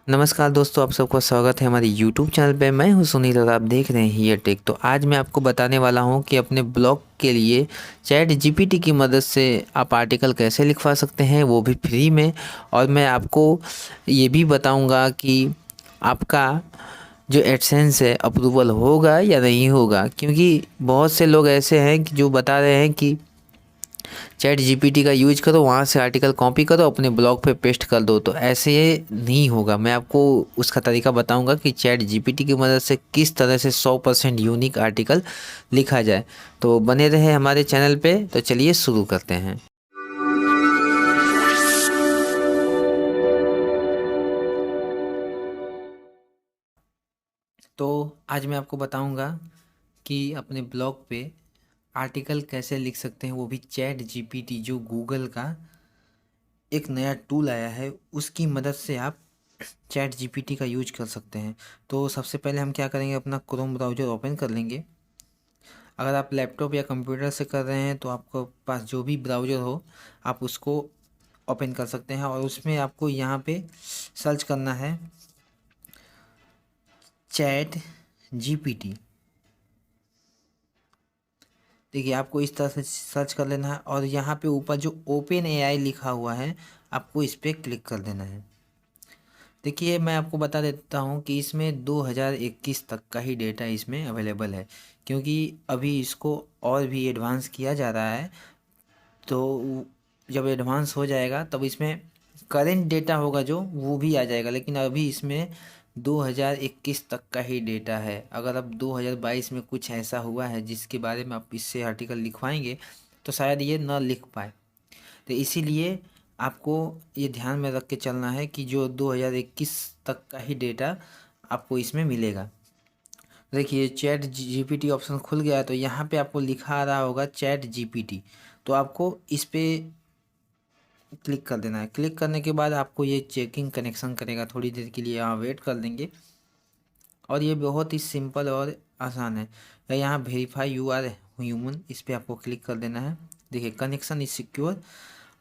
नमस्कार दोस्तों, आप सबका स्वागत है हमारे YouTube चैनल पे। मैं हूं सुनील और आप देख रहे हैं हियर टेक। तो आज मैं आपको बताने वाला हूं कि अपने ब्लॉग के लिए चैट जीपीटी की मदद से आप आर्टिकल कैसे लिखवा सकते हैं, वो भी फ्री में। और मैं आपको ये भी बताऊंगा कि आपका जो एडसेंस है अप्रूवल होगा या नहीं होगा, क्योंकि बहुत से लोग ऐसे हैं कि जो बता रहे हैं कि चैट जीपीटी का यूज करो, वहाँ से आर्टिकल कॉपी करो, अपने ब्लॉग पे पेस्ट कर दो। तो ऐसे ये नहीं होगा। मैं आपको उसका तरीका बताऊंगा कि चैट जीपीटी की मदद से किस तरह से 100% यूनिक आर्टिकल लिखा जाए। तो बने रहे हमारे चैनल पे। तो चलिए शुरू करते हैं। तो आज मैं आपको बताऊंगा कि अपने ब्लॉग पे आर्टिकल कैसे लिख सकते हैं, वो भी चैट जीपीटी जो गूगल का एक नया टूल आया है उसकी मदद से आप चैट जीपीटी का यूज कर सकते हैं। तो सबसे पहले हम क्या करेंगे, अपना क्रोम ब्राउज़र ओपन कर लेंगे। अगर आप लैपटॉप या कंप्यूटर से कर रहे हैं तो आपको पास जो भी ब्राउज़र हो आप उसको ओपन कर सकते हैं, और उसमें आपको यहाँ पे सर्च करना है चैट जीपीटी। देखिए, आपको इस तरह से सर्च कर लेना है और यहाँ पे ऊपर जो ओपन एआई लिखा हुआ है आपको इस पर क्लिक कर देना है। देखिए, मैं आपको बता देता हूँ कि इसमें 2021 तक का ही डेटा इसमें अवेलेबल है, क्योंकि अभी इसको और भी एडवांस किया जा रहा है। तो जब एडवांस हो जाएगा तब इसमें करेंट डेटा होगा जो वो भी आ जाएगा, लेकिन अभी इसमें 2021 तक का ही डेटा है। अगर अब 2022 में कुछ ऐसा हुआ है जिसके बारे में आप इससे आर्टिकल लिखवाएंगे तो शायद ये न लिख पाए। तो इसीलिए आपको ये ध्यान में रख के चलना है कि जो 2021 तक का ही डेटा आपको इसमें मिलेगा। देखिए, चैट जीपीटी ऑप्शन खुल गया है, तो यहाँ पे आपको लिखा आ रहा होगा चैट जीपीटी। तो आपको इस पे क्लिक कर देना है। क्लिक करने के बाद आपको ये चेकिंग कनेक्शन करेगा, थोड़ी देर के लिए यहाँ वेट कर देंगे। और ये बहुत ही सिंपल और आसान है। यहाँ वेरीफाई यू आर ह्यूमन, इस पर आपको क्लिक कर देना है। देखिए, कनेक्शन इज सिक्योर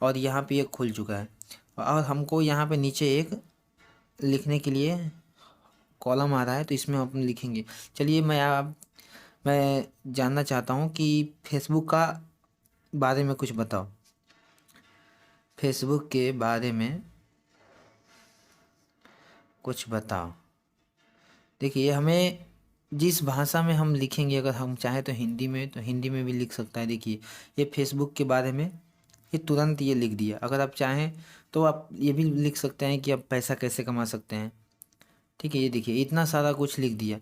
और यहाँ पे ये खुल चुका है। और हमको यहाँ पे नीचे एक लिखने के लिए कॉलम आ रहा है, तो इसमें हम लिखेंगे। चलिए, मैं जानना चाहता हूँ कि फेसबुक का बारे में कुछ बताओ। फेसबुक के बारे में कुछ बताओ। देखिए, हमें जिस भाषा में हम लिखेंगे, अगर हम चाहें तो हिंदी में, तो हिंदी में भी लिख सकता है। देखिए, ये फेसबुक के बारे में ये तुरंत ये लिख दिया। अगर आप चाहें तो आप ये भी लिख सकते हैं कि आप पैसा कैसे कमा सकते हैं। ठीक है, ये देखिए इतना सारा कुछ लिख दिया।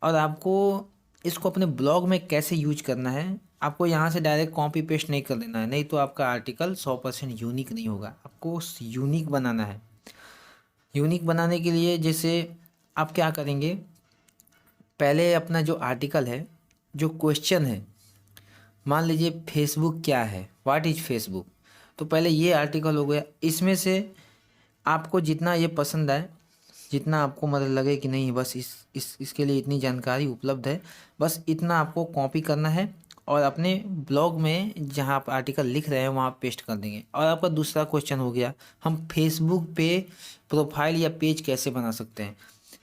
और आपको इसको अपने ब्लॉग में कैसे यूज करना है, आपको यहाँ से डायरेक्ट कॉपी पेस्ट नहीं कर देना है, नहीं तो आपका आर्टिकल 100% यूनिक नहीं होगा। आपको यूनिक बनाना है। यूनिक बनाने के लिए जैसे आप क्या करेंगे, पहले अपना जो आर्टिकल है, जो क्वेश्चन है, मान लीजिए फेसबुक क्या है, व्हाट इज फेसबुक। तो पहले ये आर्टिकल हो गया। इसमें से आपको जितना ये पसंद आए, जितना आपको मतलब लगे कि नहीं बस इसके लिए इतनी जानकारी उपलब्ध है, बस इतना आपको कॉपी करना है और अपने ब्लॉग में जहाँ आप आर्टिकल लिख रहे हैं वहाँ पेस्ट कर देंगे। और आपका दूसरा क्वेश्चन हो गया, हम फेसबुक पे प्रोफाइल या पेज कैसे बना सकते हैं।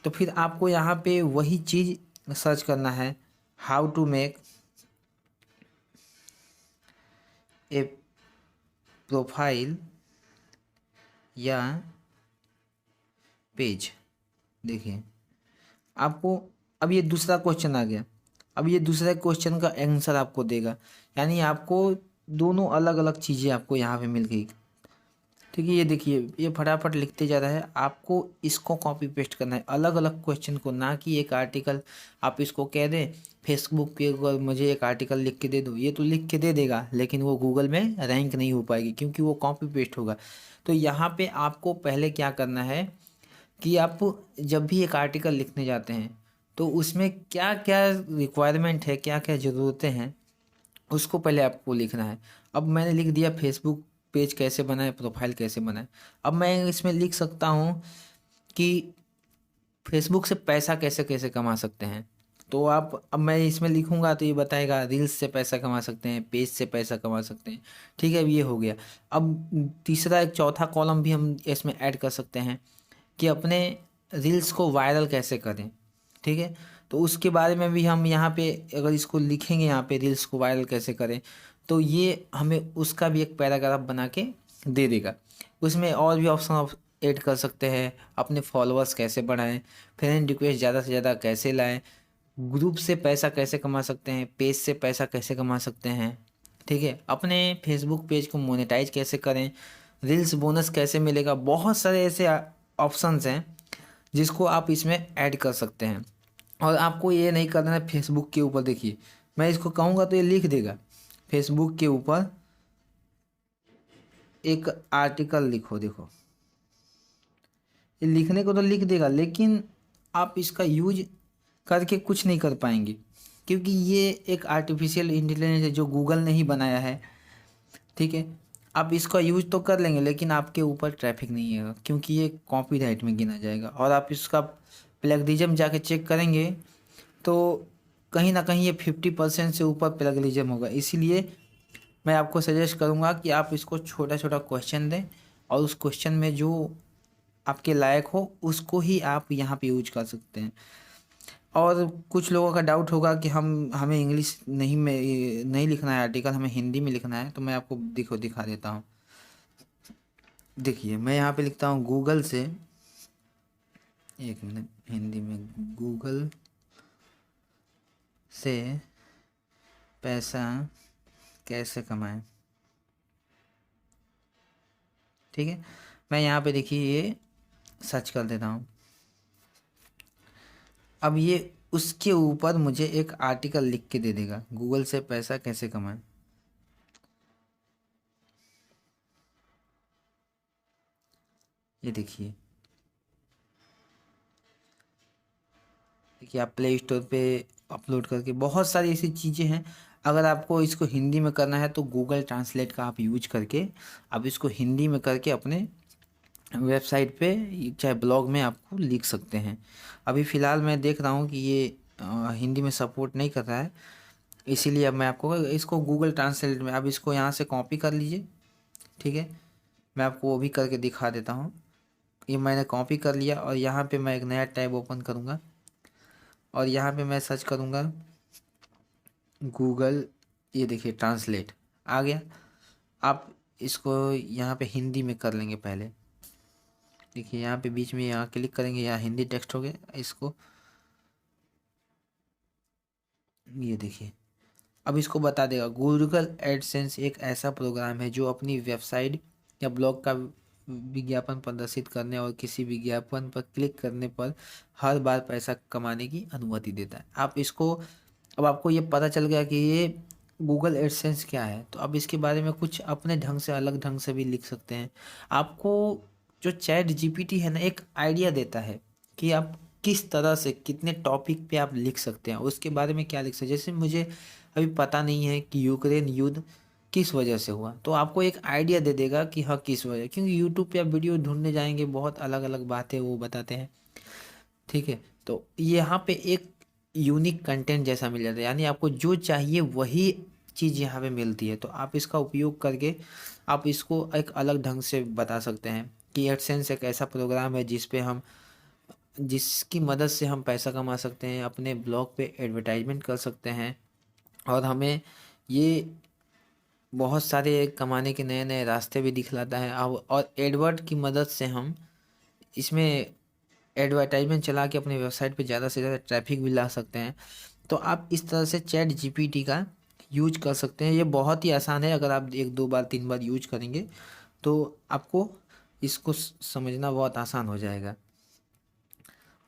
तो फिर आपको यहाँ पे वही चीज़ सर्च करना है, how to make a profile या पेज। देखिए, आपको अब ये दूसरा क्वेश्चन आ गया। अब ये दूसरे क्वेश्चन का आंसर आपको देगा, यानी आपको दोनों अलग अलग चीज़ें आपको यहाँ पे मिल गई। ठीक है, ये देखिए ये फटाफट लिखते जा रहा है। आपको इसको कॉपी पेस्ट करना है अलग अलग क्वेश्चन को, ना कि एक आर्टिकल आप इसको कह दें फेसबुक पे अगर मुझे एक आर्टिकल लिख के दे दो, ये तो लिख के दे देगा लेकिन वो गूगल में रैंक नहीं हो पाएगी क्योंकि वो कॉपी पेस्ट होगा। तो यहाँ पे आपको पहले क्या करना है कि आप जब भी एक आर्टिकल लिखने जाते हैं तो उसमें क्या क्या रिक्वायरमेंट है, क्या क्या ज़रूरतें हैं, उसको पहले आपको लिखना है। अब मैंने लिख दिया फेसबुक पेज कैसे बनाए, प्रोफाइल कैसे बनाए। अब मैं इसमें लिख सकता हूँ कि फेसबुक से पैसा कैसे कैसे कमा सकते हैं। तो अब मैं इसमें लिखूंगा तो ये बताएगा रील्स से पैसा कमा सकते हैं, पेज से पैसा कमा सकते हैं। ठीक है, अब ये हो गया। अब तीसरा एक चौथा कॉलम भी हम इसमें ऐड कर सकते हैं कि अपने रील्स को वायरल कैसे करें, ठीक है। तो उसके बारे में भी हम यहाँ पे अगर इसको लिखेंगे, यहाँ पे रील्स को वायरल कैसे करें, तो ये हमें उसका भी एक पैराग्राफ बना के दे देगा। उसमें और भी ऑप्शन आप ऐड कर सकते हैं, अपने फॉलोअर्स कैसे बढ़ाएं, फ्रेंड रिक्वेस्ट ज़्यादा से ज़्यादा कैसे लाएं, ग्रुप से पैसा कैसे कमा सकते हैं, पेज से पैसा कैसे कमा सकते हैं, ठीक है, अपने फेसबुक पेज को मोनेटाइज कैसे करें, रील्स बोनस कैसे मिलेगा। बहुत सारे ऐसे ऑप्शंस हैं जिसको आप इसमें ऐड कर सकते हैं। और आपको ये नहीं करना है फेसबुक के ऊपर, देखिए मैं इसको कहूँगा तो ये लिख देगा, फेसबुक के ऊपर एक आर्टिकल लिखो। देखो ये लिखने को तो लिख देगा, लेकिन आप इसका यूज करके कुछ नहीं कर पाएंगे, क्योंकि ये एक आर्टिफिशियल इंटेलिजेंस है जो गूगल ने ही बनाया है, ठीक है। आप इसका यूज तो कर लेंगे, लेकिन आपके ऊपर ट्रैफिक नहीं है, क्योंकि ये कॉपीराइट में गिना जाएगा। और आप इसका प्लेगरिज्म जाके चेक करेंगे तो कहीं ना कहीं ये 50% से ऊपर प्लेगरिज्म होगा। इसीलिए मैं आपको सजेस्ट करूँगा कि आप इसको छोटा छोटा क्वेश्चन दें, और उस क्वेश्चन में जो आपके लायक हो उसको ही आप यहाँ पे यूज कर सकते हैं। और कुछ लोगों का डाउट होगा कि हमें इंग्लिश नहीं लिखना है आर्टिकल, हमें हिंदी में लिखना है। तो मैं आपको दिखा देता हूँ। देखिए मैं यहाँ पे लिखता हूँ गूगल से, एक मिनट, हिंदी में, गूगल से पैसा कैसे कमाएं, ठीक है। मैं यहाँ पे देखिए ये सर्च कर देता हूँ। अब ये उसके ऊपर मुझे एक आर्टिकल लिख के दे देगा, गूगल से पैसा कैसे कमाएं। ये देखिए आप प्ले स्टोर पे अपलोड करके, बहुत सारी ऐसी चीज़ें हैं। अगर आपको इसको हिंदी में करना है तो गूगल ट्रांसलेट का आप यूज करके आप इसको हिंदी में करके अपने वेबसाइट पे चाहे ब्लॉग में आपको लिख सकते हैं। अभी फ़िलहाल मैं देख रहा हूँ कि ये हिंदी में सपोर्ट नहीं कर रहा है, इसीलिए अब मैं आपको इसको गूगल ट्रांसलेट में, अब इसको यहाँ से कॉपी कर लीजिए, ठीक है। मैं आपको वो भी करके दिखा देता हूँ। ये मैंने कॉपी कर लिया, और यहाँ पे मैं एक नया टैब ओपन करूँगा, और यहाँ पे मैं सर्च करूँगा गूगल, ये देखिए ट्रांसलेट आ गया। आप इसको यहाँ पे हिंदी में कर लेंगे पहले। देखिए यहाँ पे बीच में यहाँ क्लिक करेंगे, यहाँ हिंदी टेक्स्ट हो गया। इसको ये देखिए अब इसको बता देगा, गूगल एडसेंस एक ऐसा प्रोग्राम है जो अपनी वेबसाइट या ब्लॉग का विज्ञापन प्रदर्शित करने और किसी विज्ञापन पर क्लिक करने पर हर बार पैसा कमाने की अनुमति देता है। आप इसको, अब आपको ये पता चल गया कि ये गूगल एडसेंस क्या है, तो अब इसके बारे में कुछ अपने ढंग से, अलग ढंग से भी लिख सकते हैं। आपको जो चैट जीपीटी है ना, एक आइडिया देता है कि आप किस तरह से कितने टॉपिक पे आप लिख सकते हैं, उसके बारे में क्या लिख सकते हैं। जैसे मुझे अभी पता नहीं है कि यूक्रेन युद्ध किस वजह से हुआ, तो आपको एक आइडिया दे देगा कि हाँ किस वजह, क्योंकि यूट्यूब पे आप वीडियो ढूंढने जाएंगे बहुत अलग अलग बातें वो बताते हैं, ठीक है। तो यहाँ पे एक यूनिक कंटेंट जैसा मिल जाता है, यानी आपको जो चाहिए वही चीज़ यहाँ पे मिलती है। तो आप इसका उपयोग करके आप इसको एक अलग ढंग से बता सकते हैं कि एडसेंस एक ऐसा प्रोग्राम है जिसकी मदद से हम पैसा कमा सकते हैं, अपने ब्लॉग पे एडवर्टाइजमेंट कर सकते हैं, और हमें ये बहुत सारे कमाने के नए नए रास्ते भी दिखलाता है। अब और एडवर्ड की मदद से हम इसमें एडवर्टाइजमेंट चला के अपने वेबसाइट पे ज़्यादा से ज़्यादा ट्रैफिक भी ला सकते हैं। तो आप इस तरह से चैट जीपीटी का यूज कर सकते हैं। ये बहुत ही आसान है, अगर आप एक दो बार तीन बार यूज करेंगे तो आपको इसको समझना बहुत आसान हो जाएगा।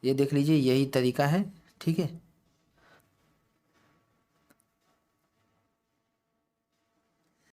ये देख लीजिए यही तरीका है, ठीक है।